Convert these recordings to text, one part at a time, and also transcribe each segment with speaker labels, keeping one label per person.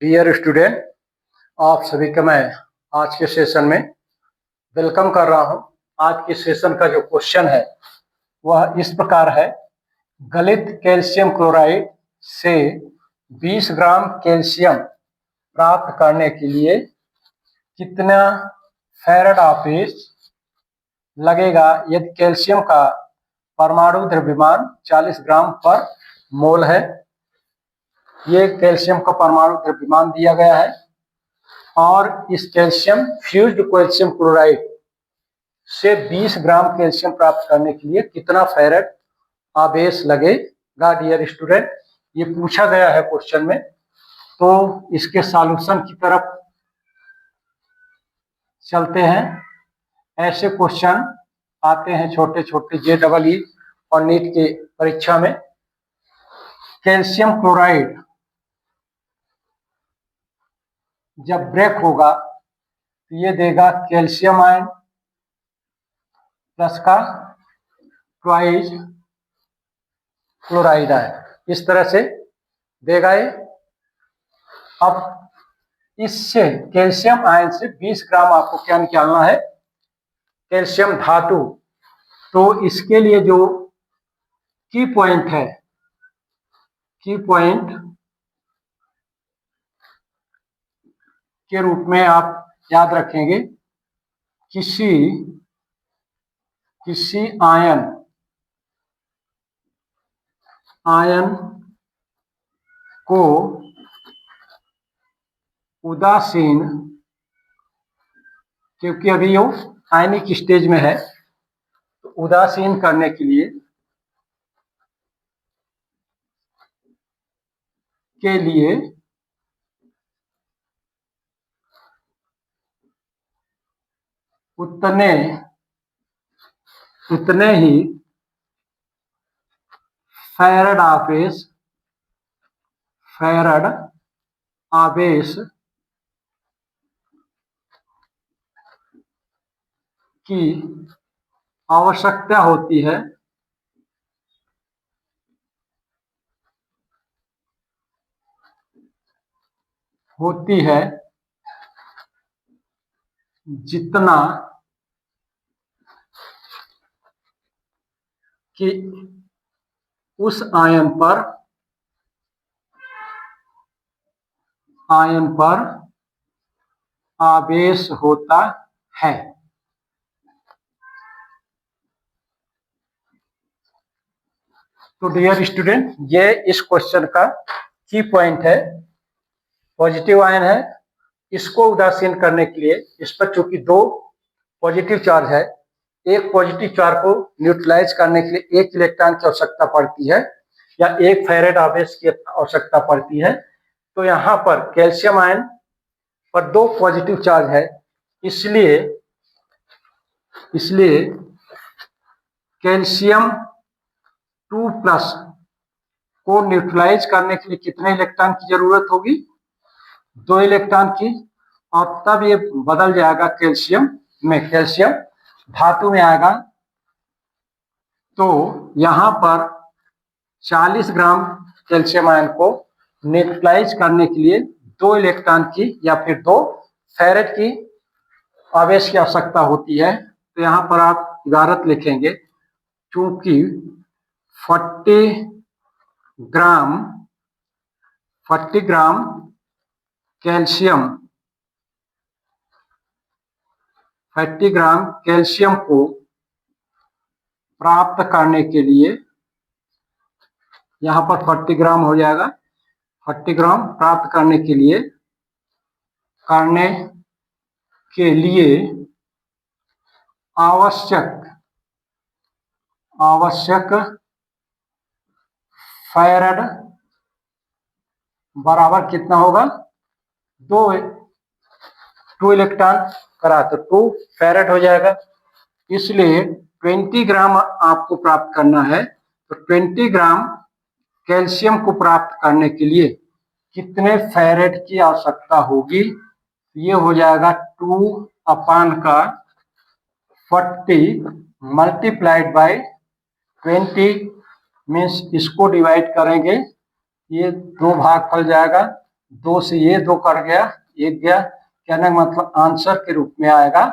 Speaker 1: Dear student, आप सभी का मैं आज के सेशन में वेलकम कर रहा हूं। आज के सेशन का जो क्वेश्चन है वह इस प्रकार है। गलित कैल्शियम क्लोराइड से 20 ग्राम कैल्शियम प्राप्त करने के लिए कितना फेराडापेस लगेगा यदि कैल्शियम का परमाणु द्रव्यमान 40 ग्राम पर मोल है। ये कैल्शियम का परमाणु द्रव्यमान दिया गया है और इस कैल्शियम फ्यूज्ड कैल्शियम क्लोराइड से 20 ग्राम कैल्शियम प्राप्त करने के लिए कितना फेरेट आवेश लगेगा। डियर स्टूडेंट, ये पूछा गया है क्वेश्चन में, तो इसके सॉल्यूशन की तरफ चलते हैं। ऐसे क्वेश्चन आते हैं छोटे छोटे JEE और नीट की परीक्षा में। कैल्शियम क्लोराइड जब ब्रेक होगा तो ये देगा कैल्शियम आयन प्लस का ट्वाइस क्लोराइड आयन, इस तरह से देगा ये। अब इससे कैल्शियम आयन से 20 ग्राम आपको क्या निकालना है, कैल्शियम धातु। तो इसके लिए जो की पॉइंट है, की पॉइंट के रूप में आप याद रखेंगे किसी आयन को उदासीन, क्योंकि अभी यो आयनिक स्टेज में है, तो उदासीन करने के लिए उतने ही फेरड आवेश की आवश्यकता होती है जितना कि उस आयन पर आवेश होता है। तो डियर स्टूडेंट, ये इस क्वेश्चन का की पॉइंट है। पॉजिटिव आयन है, इसको उदासीन करने के लिए इस पर चूंकि 2 पॉजिटिव चार्ज है, एक पॉजिटिव चार्ज को न्यूट्रलाइज करने के लिए 1 इलेक्ट्रॉन की आवश्यकता पड़ती है या 1 फेरेड आवेश की आवश्यकता पड़ती है। तो यहाँ पर कैल्शियम आयन पर 2 पॉजिटिव चार्ज है, इसलिए कैल्शियम 2+ को न्यूट्रलाइज करने के लिए कितने इलेक्ट्रॉन की जरूरत होगी, 2 इलेक्ट्रॉन की। और तब ये बदल जाएगा कैल्शियम धातु में आएगा। तो यहाँ पर 40 ग्राम कैल्शियम आयन को न्यूट्रलाइज करने के लिए 2 इलेक्ट्रॉन की या फिर 2 फेरेट की आवेश की आवश्यकता होती है। तो यहाँ पर आप इबारत लिखेंगे, चूंकि 40 ग्राम कैल्शियम को प्राप्त करने के लिए, यहाँ पर 40 ग्राम हो जाएगा, 40 ग्राम प्राप्त करने के लिए आवश्यक फेरेड बराबर कितना होगा, 2 इलेक्ट्रॉन करा तो 2 फेरेड हो जाएगा। इसलिए 20 ग्राम आपको प्राप्त करना है। तो 20 ग्राम कैल्शियम को प्राप्त करने के लिए कितने फेरेड की आवश्यकता होगी, ये हो जाएगा 2/40 मल्टीप्लाइड बाय 20 मीन्स इसको डिवाइड करेंगे, ये 2 भाग फल जाएगा, 2 से ये 2 कट गया, 1 गया, कहने का मतलब आंसर के रूप में आएगा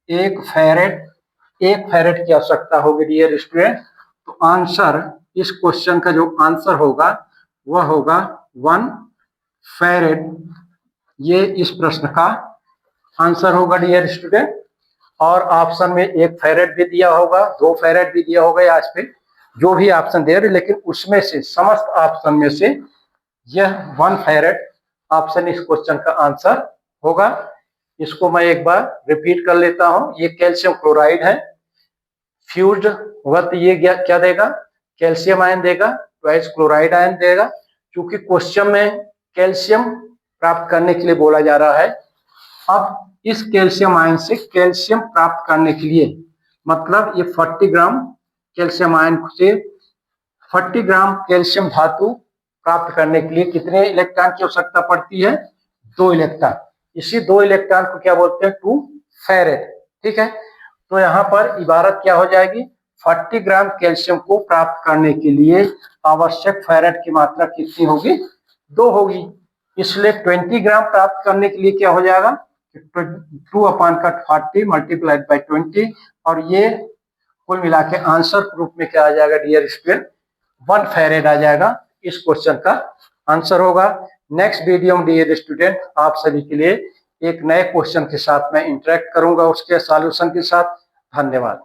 Speaker 1: 1 फैरेड। 1 फैरेड की आवश्यकता होगी डियर स्टूडेंट। तो आंसर, इस क्वेश्चन का जो आंसर होगा वह होगा 1 फैरेड। ये इस प्रश्न का आंसर होगा डियर स्टूडेंट। और ऑप्शन में 1 फैरेड भी दिया होगा, 2 फैरेड भी दिया होगा, आज पे जो भी ऑप्शन दे रहे, लेकिन उसमें से समस्त ऑप्शन में से यह 1 फैरेड ऑप्शन इस क्वेश्चन का आंसर होगा। इसको मैं एक बार रिपीट कर लेता हूं। ये कैल्शियम क्लोराइड है, फ्यूज्ड होगा तो ये क्या देगा, कैल्शियम आयन देगा, ट्वाइस क्लोराइड आयन देगा। क्योंकि क्वेश्चन में कैल्शियम प्राप्त करने के लिए बोला जा रहा है। अब इस कैल्शियम आयन से कैल्शियम प्राप्त करने के लिए मतलब ये 40 ग्राम कैल्शियम आयन से 40 ग्राम कैल्शियम धातु प्राप्त करने के लिए कितने इलेक्ट्रॉन की आवश्यकता पड़ती है, 2 इलेक्ट्रॉन। इसी 2 इलेक्ट्रॉन को क्या बोलते हैं, 2 फैरेड। ठीक है, तो यहाँ पर इबारत क्या हो जाएगी, 40 ग्राम कैल्शियम को प्राप्त करने के लिए आवश्यक फैरेड की मात्रा कितनी होगी, 2 होगी। इसलिए 20 ग्राम प्राप्त करने के लिए क्या हो जाएगा, 2/40 मल्टीप्लाइड बाई 20, और ये कुल मिला के आंसर के रूप में क्या आ जाएगा डियर स्टूडेंट, 1 फैरेड आ जाएगा। इस क्वेश्चन का आंसर होगा। नेक्स्ट वीडियो में डियर स्टूडेंट आप सभी के लिए एक नए क्वेश्चन के साथ मैं इंटरेक्ट करूंगा, उसके सॉल्यूशन के साथ। धन्यवाद।